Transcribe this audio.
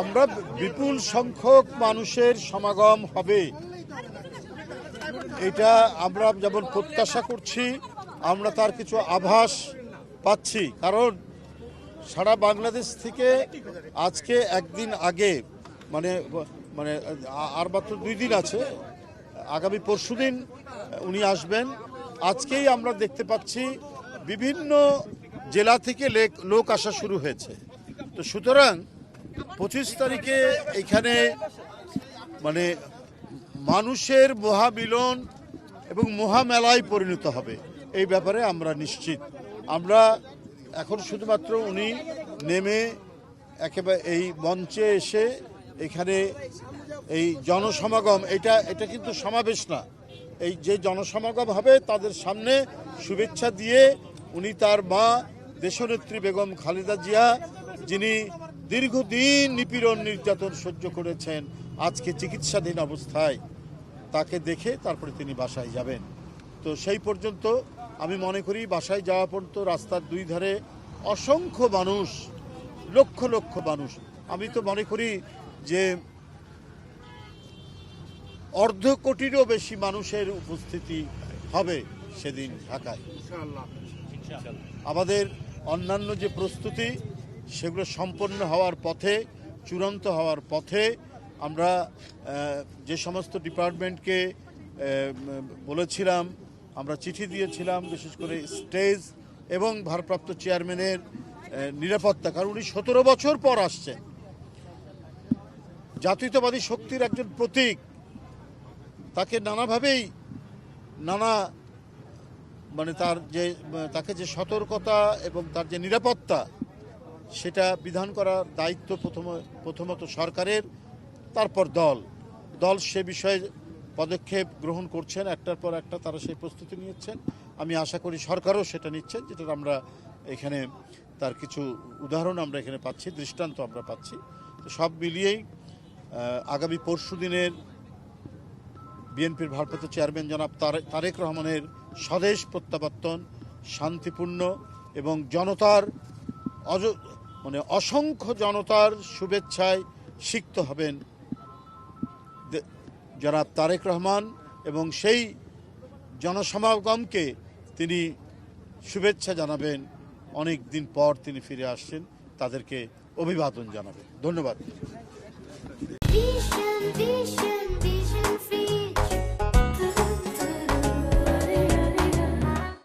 আমরা বিপুল সংখ্যক মানুষের সমাগম হবে, এটা আমরা যেমন প্রত্যাশা করছি, আমরা তার কিছু আভাস পাচ্ছি। কারণ সারা বাংলাদেশ থেকে আজকে একদিন আগে মানে মানে আর মাত্র 2 দিন আছে, আগামী পরশুদিন উনি আসবেন। আজকেই আমরা দেখতে পাচ্ছি বিভিন্ন জেলা থেকে লোক আসা শুরু হয়েছে। তো সুতরাং 25 তারিখে এখানে মানে মানুষের মহামিলন এবং মহামেলায় পরিণত হবে, এই ব্যাপারে আমরা নিশ্চিত। আমরা এখন শুধুমাত্র উনি নেমে একেবারে এই মঞ্চে এসে এখানে এই জনসমাগম, এটা কিন্তু সমাবেশ না, এই যে জনসমাগম হবে তাদের সামনে শুভেচ্ছা দিয়ে উনি তার মা দেশনেত্রী বেগম খালেদা জিয়া, যিনি দীর্ঘদিন নিপীড়ন নির্যাতন সহ্য করেছেন, আজকে চিকিৎসাধীন অবস্থায়, তাকে দেখে তারপরে তিনি বাসায় যাবেন। তো সেই পর্যন্ত আমি মনে করি বাসায় যাওয়া পর্যন্ত রাস্তার 2 ধারে অসংখ্য মানুষ, লক্ষ লক্ষ মানুষ, আমি তো মনে করি যে 1/2 কোটিরও বেশি মানুষের উপস্থিতি হবে সেদিন ঢাকায়। আমাদের অন্যান্য যে প্রস্তুতি সেগুলো সম্পন্ন হওয়ার পথে, চূড়ান্ত হওয়ার পথে। আমরা যে সমস্ত ডিপার্টমেন্টকে বলেছিলাম, আমরা চিঠি দিয়েছিলাম, বিশেষ করে স্টেজ এবং ভারপ্রাপ্ত চেয়ারম্যানের নিরাপত্তা, কারণ উনি 17 বছর পর আসছেন, জাতীয়তাবাদী শক্তির একজন প্রতীক, তাকে নানাভাবেই তাকে যে সতর্কতা এবং তার যে নিরাপত্তা, সেটা বিধান করার দায়িত্ব প্রথমত সরকারের, তারপর দল সে বিষয়ে পদক্ষেপ গ্রহণ করছেন, একটার পর একটা তারা সেই প্রস্তুতি নিচ্ছেন। আমি আশা করি সরকারও সেটা নিচ্ছেন, যেটা আমরা এখানে তার কিছু উদাহরণ আমরা এখানে পাচ্ছি, দৃষ্টান্ত আমরা পাচ্ছি। তো সব মিলিয়েই আগামী পরশুদিনের বিএনপির ভারপ্রাপ্ত চেয়ারম্যান জনাব তারেক রহমানের স্বদেশ প্রত্যাবর্তন শান্তিপূর্ণ এবং জনতার অসংখ্য জনতার শুভেচ্ছায় সিক্ত হবেন জনাব তারেক রহমান, এবং সেই জনসমাগমকে তিনি শুভেচ্ছা জানাবেন। অনেক দিন পর তিনি ফিরে আসছেন, তাদেরকে অভিবাদন জানাবেন। ধন্যবাদ।